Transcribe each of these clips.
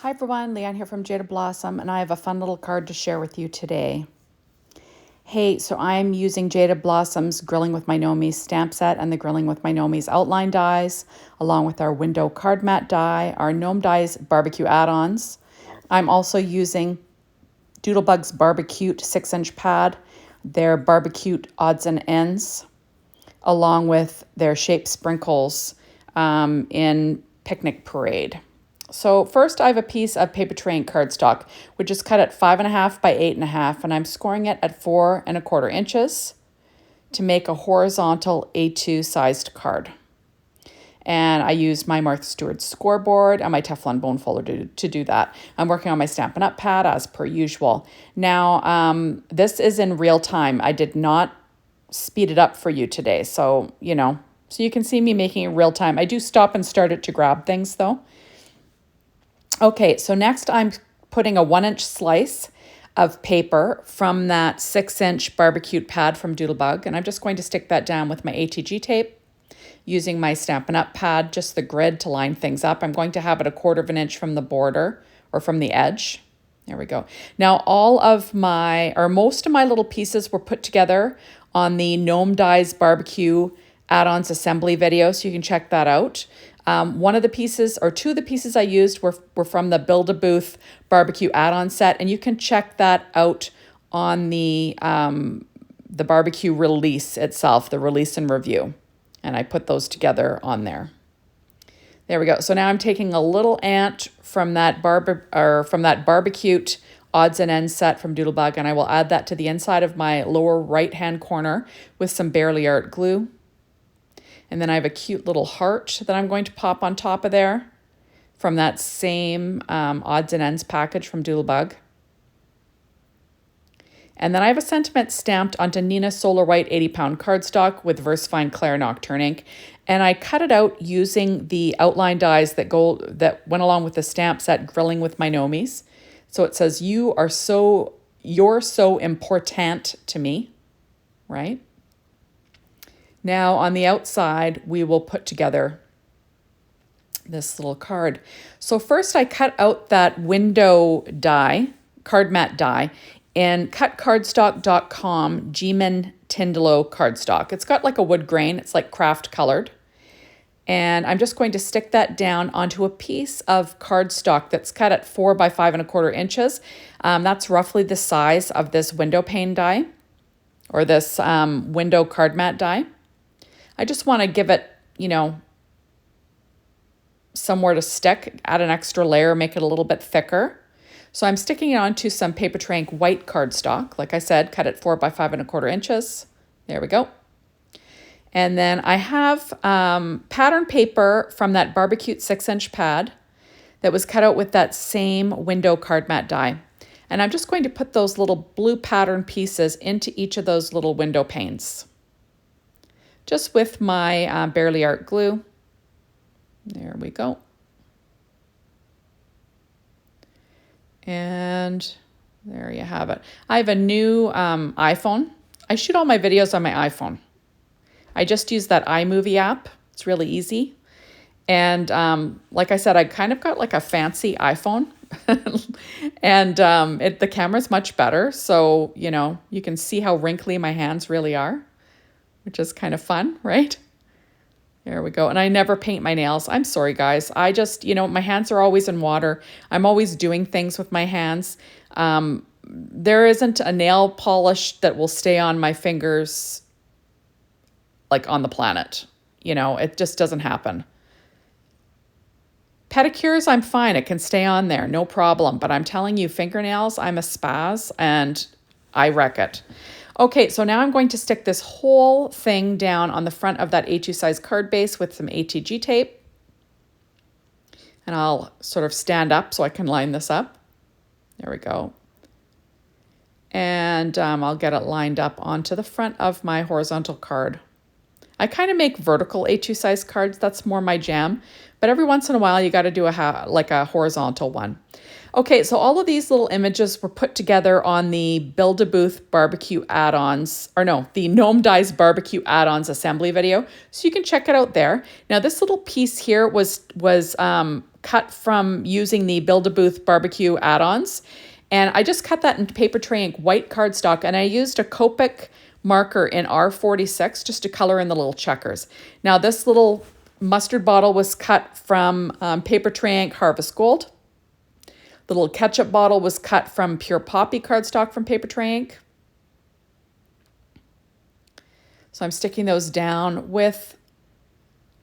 Hi everyone, Leanne here from Jaded Blossom, and I have a fun little card to share with you today. Hey, so I'm using Jaded Blossom's Grilling with My Gnomies stamp set and the Grilling with My Gnomies outline dies, along with our window card mat die, our Gnome Dies BBQ Add-ons. I'm also using Doodlebug's Barbecue 6-inch pad, their Barbecue Odds and Ends, along with their shape sprinkles in Picnic Parade. So first I have a piece of paper tray cardstock, which is cut at 5.5 by 8.5, and I'm scoring it at 4.25 inches to make a horizontal A2 sized card. And I used my Martha Stewart scoreboard and my Teflon bone folder to do that. I'm working on my Stampin' Up! Pad as per usual. Now, this is in real time. I did not speed it up for you today, so, so you can see me making it real time. I do stop and start it to grab things, though. Okay, so next I'm putting a 1-inch slice of paper from that 6-inch barbecue pad from Doodlebug, and I'm just going to stick that down with my ATG tape using my Stampin' Up! Pad, just the grid to line things up. I'm going to have it 1/4 inch from the border or from the edge. There we go. Now most of my little pieces were put together on the Gnome Dies BBQ Add-ons assembly video, so you can check that out. One of the pieces, or two of the pieces I used were from the Build-A-Booth Barbecue Add-on set, and you can check that out on the barbecue release itself, the release and review. And I put those together on there. There we go. So now I'm taking a little ant from that barbecue odds and ends set from Doodlebug, and I will add that to the inside of my lower right-hand corner with some Barely Art glue. And then I have a cute little heart that I'm going to pop on top of there from that same odds and ends package from Doodlebug. And then I have a sentiment stamped onto Nina Solar White 80-pound cardstock with VersaFine Claire Nocturne ink. And I cut it out using the outline dies that went along with the stamp set Grilling with My Gnomies. So it says, you're so important to me, right? Now on the outside, we will put together this little card. So first I cut out that window die, card mat die, in cutcardstock.com Geeman Tyndalo cardstock. It's got like a wood grain. It's like craft colored. And I'm just going to stick that down onto a piece of cardstock that's cut at 4 by 5.25 inches. That's roughly the size of this window pane die or this window card mat die. I just want to give it, somewhere to stick, add an extra layer, make it a little bit thicker. So I'm sticking it onto some Paper Tray white cardstock. Like I said, cut it 4 by 5.25 inches. There we go. And then I have pattern paper from that Barbecue 6-inch pad that was cut out with that same window card mat die. And I'm just going to put those little blue pattern pieces into each of those little window panes. Just with my Barely Art glue. There we go. And there you have it. I have a new iPhone. I shoot all my videos on my iPhone. I just use that iMovie app. It's really easy. And like I said, I kind of got like a fancy iPhone. And the camera's much better. So, you can see how wrinkly my hands really are, which is kind of fun, right? There we go. And I never paint my nails. I'm sorry, guys. I just, my hands are always in water. I'm always doing things with my hands. There isn't a nail polish that will stay on my fingers like on the planet. It just doesn't happen. Pedicures, I'm fine. It can stay on there, no problem. But I'm telling you, fingernails, I'm a spaz and I wreck it. Okay, so now I'm going to stick this whole thing down on the front of that A2 size card base with some ATG tape. And I'll sort of stand up so I can line this up. There we go. And I'll get it lined up onto the front of my horizontal card. I kind of make vertical A2 size cards. That's more my jam. But every once in a while, you got to do a horizontal one. Okay, so all of these little images were put together on the Build-A-Booth Barbecue Add-ons, the Gnome Dies Barbecue Add-ons assembly video. So you can check it out there. Now, this little piece here was cut from using the Booth BBQ Add Ons. And I just cut that into paper tray ink white cardstock, and I used a Copic marker in R46 just to color in the little checkers. Now this little mustard bottle was cut from paper tray ink Harvest Gold. The little ketchup bottle was cut from Pure Poppy cardstock from paper tray ink. So I'm sticking those down with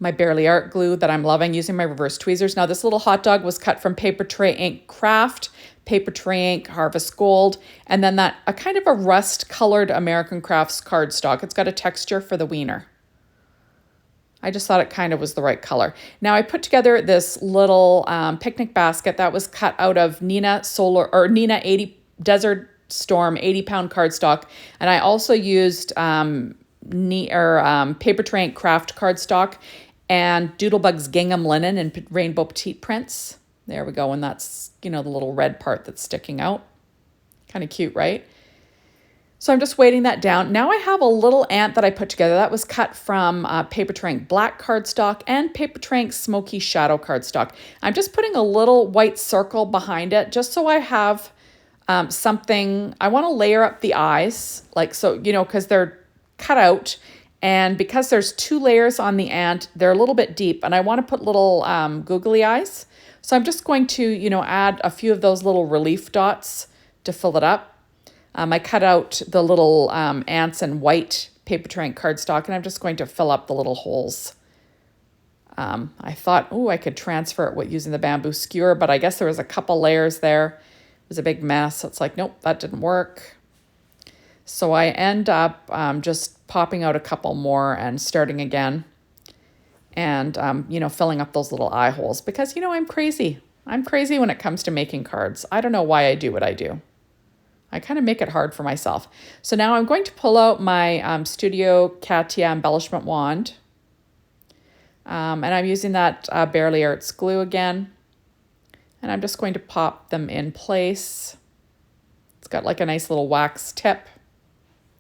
my Barely Art glue that I'm loving, using my reverse tweezers. Now this little hot dog was cut from paper tray ink Craft, paper tray ink Harvest Gold, and then that a kind of a rust colored American Crafts cardstock. It's got a texture for the wiener. I just thought it kind of was the right color. Now I put together this little picnic basket that was cut out of Nina 80 Desert Storm 80-pound cardstock, and I also used paper tray ink Craft cardstock and Doodlebug's gingham linen and rainbow petite prints. There we go, and that's, you know, the little red part that's sticking out. Kind of cute, right? So I'm just weighting that down. Now I have a little ant that I put together that was cut from paper tray ink black cardstock and paper tray ink smoky shadow cardstock. I'm just putting a little white circle behind it just so I have something. I want to layer up the eyes, like so, you know, because they're cut out, and because there's 2 layers on the ant, they're a little bit deep, and I want to put little googly eyes. So I'm just going to, you know, add a few of those little relief dots to fill it up. I cut out the little ants in white paper tray ink cardstock, and I'm just going to fill up the little holes. I thought, oh, I could transfer it using the bamboo skewer, but I guess there was a couple layers there. It was a big mess. So it's like, nope, that didn't work. So I end up just popping out a couple more and starting again. And, you know, filling up those little eye holes because, you know, I'm crazy. I'm crazy when it comes to making cards. I don't know why I do what I do. I kind of make it hard for myself. So now I'm going to pull out my Studio Katia embellishment wand. And I'm using that Barely Arts glue again. And I'm just going to pop them in place. It's got like a nice little wax tip.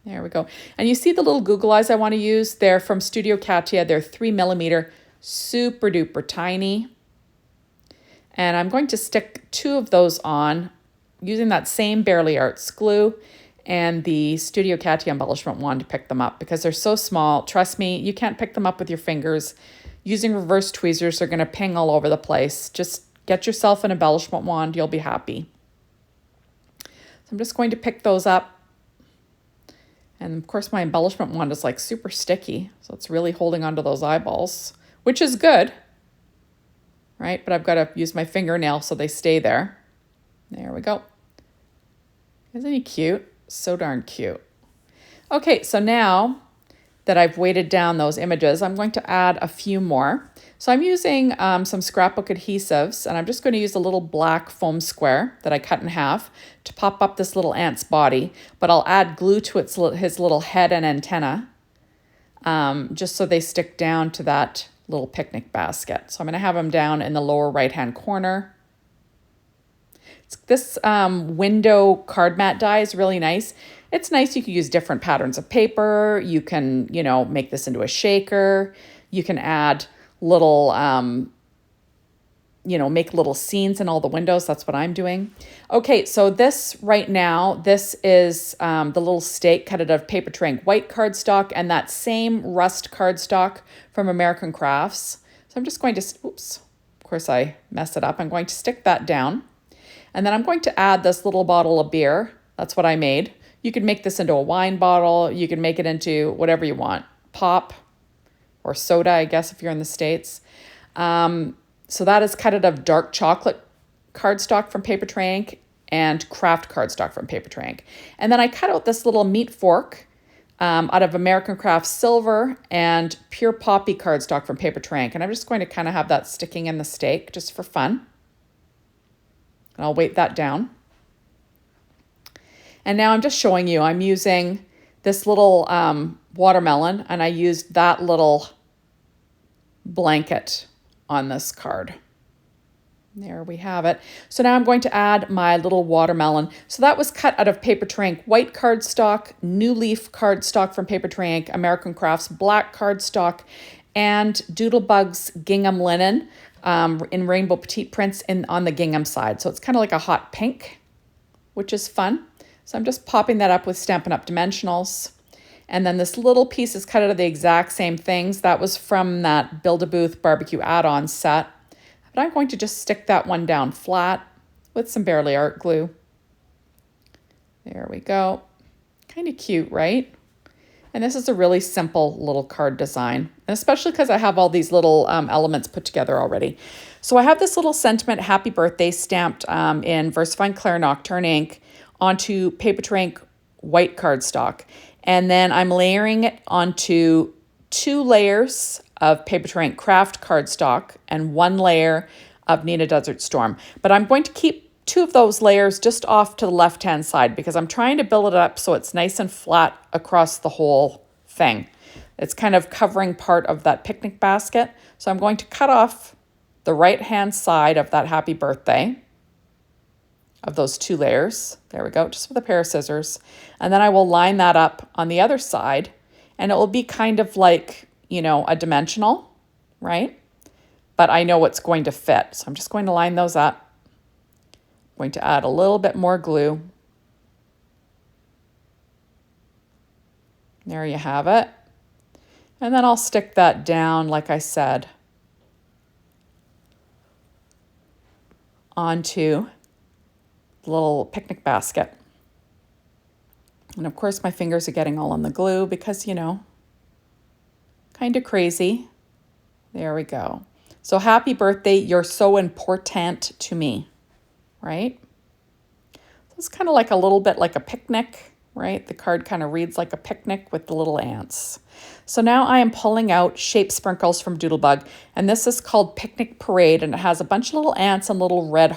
There we go. And you see the little Google eyes I want to use? They're from Studio Katia. They're 3mm, super duper tiny. And I'm going to stick 2 of those on using that same Barely Arts glue and the Studio Katia embellishment wand to pick them up because they're so small. Trust me, you can't pick them up with your fingers. Using reverse tweezers, they're going to ping all over the place. Just get yourself an embellishment wand. You'll be happy. So I'm just going to pick those up. And of course my embellishment wand is like super sticky, so it's really holding onto those eyeballs, which is good, right? But I've got to use my fingernail so they stay there. There we go. Isn't he cute? So darn cute. Okay, so now that I've weighted down those images, I'm going to add a few more. So I'm using some scrapbook adhesives, and I'm just going to use a little black foam square that I cut in half to pop up this little ant's body, but I'll add glue to his little head and antenna just so they stick down to that little picnic basket. So I'm going to have them down in the lower right-hand corner. This window card mat die is really nice. It's nice. You can use different patterns of paper. You can, you know, make this into a shaker. You can add little, you know, make little scenes in all the windows. That's what I'm doing. Okay, so this right now, this is the little stake cut out of paper tray ink white cardstock and that same rust cardstock from American Crafts. So I'm just going to, oops, of course I messed it up. I'm going to stick that down. And then I'm going to add this little bottle of beer. That's what I made. You could make this into a wine bottle. You can make it into whatever you want. Pop or soda, I guess, if you're in the States. So that is cut out of dark chocolate cardstock from paper tray ink and Craft cardstock from paper tray ink. And then I cut out this little meat fork out of American Crafts silver and Pure Poppy cardstock from paper tray ink. And I'm just going to kind of have that sticking in the steak just for fun. And I'll weight that down. And now I'm just showing you, I'm using this little watermelon, and I used that little blanket on this card. There we have it. So now I'm going to add my little watermelon. So that was cut out of paper tray ink white cardstock, New Leaf cardstock from paper tray ink, American Crafts black cardstock, and Doodlebug's gingham linen. in rainbow petite prints on the gingham side. So it's kind of like a hot pink, which is fun. So I'm just popping that up with Stampin' Up! Dimensionals. And then this little piece is cut out of the exact same things. That was from that Booth BBQ Add Ons set. But I'm going to just stick that one down flat with some Bearly Art glue. There we go. Kind of cute, right? And this is a really simple little card design, especially because I have all these little elements put together already. So I have this little sentiment happy birthday stamped in VersaFine Clair Nocturne ink onto Paper Ink white cardstock. And then I'm layering it onto 2 layers of Paper Ink Craft cardstock and 1 layer of Nina Desert Storm. But I'm going to keep 2 of those layers just off to the left-hand side because I'm trying to build it up so it's nice and flat across the whole thing. It's kind of covering part of that picnic basket. So I'm going to cut off the right-hand side of that happy birthday of those 2 layers. There we go, just with a pair of scissors. And then I will line that up on the other side and it will be kind of like, you know, a dimensional, right? But I know it's going to fit. So I'm just going to line those up. Going to add a little bit more glue. There you have it. And then I'll stick that down, like I said, onto the little picnic basket. And of course my fingers are getting all on the glue because, you know, kind of crazy. There we go. So happy birthday, you're so important to me. Right? So it's kind of like a little bit like a picnic, right? The card kind of reads like a picnic with the little ants. So now I am pulling out Shape Sprinkles from Doodlebug, and this is called Picnic Parade, and it has a bunch of little ants and little red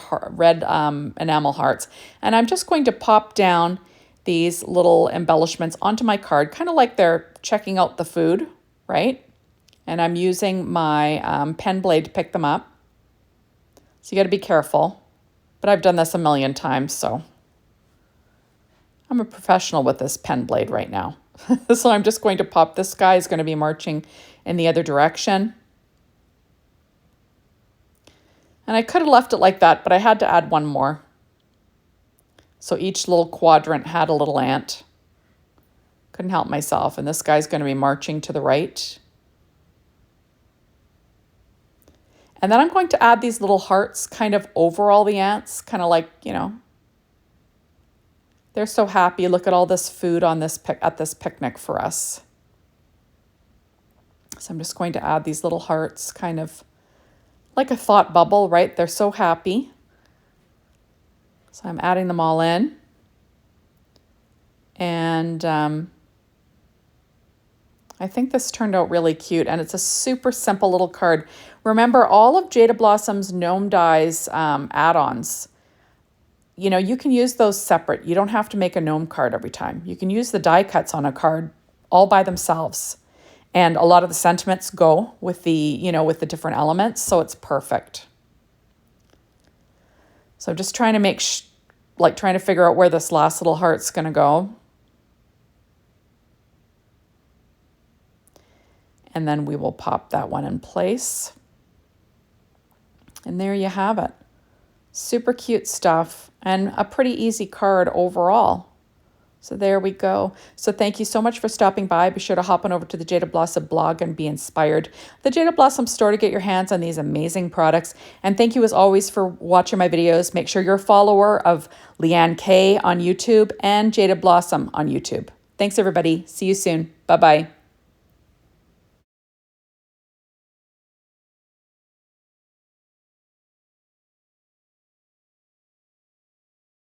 enamel hearts. And I'm just going to pop down these little embellishments onto my card, kind of like they're checking out the food, right? And I'm using my pen blade to pick them up. So you got to be careful. But I've done this a million times, so I'm a professional with this pen blade right now. So I'm just going to pop. This guy is going to be marching in the other direction. And I could have left it like that, but I had to add one more. So each little quadrant had a little ant. Couldn't help myself. And this guy's going to be marching to the right. And then I'm going to add these little hearts kind of over all the ants, kind of like, you know, they're so happy. Look at all this food on this at this picnic for us. So I'm just going to add these little hearts, kind of like a thought bubble, right? They're so happy. So I'm adding them all in. And I think this turned out really cute, and it's a super simple little card. Remember, all of Jada Blossom's Gnome Dies add-ons, you know, you can use those separate. You don't have to make a gnome card every time. You can use the die cuts on a card all by themselves. And a lot of the sentiments go with the, you know, with the different elements, so it's perfect. So I'm just trying to make, trying to figure out where this last little heart's going to go. And then we will pop that one in place. And there you have it. Super cute stuff and a pretty easy card overall. So there we go. So thank you so much for stopping by. Be sure to hop on over to the Jada Blossom blog and be inspired. The Jada Blossom store to get your hands on these amazing products. And thank you as always for watching my videos. Make sure you're a follower of Leanne K on YouTube and Jada Blossom on YouTube. Thanks everybody. See you soon. Bye-bye.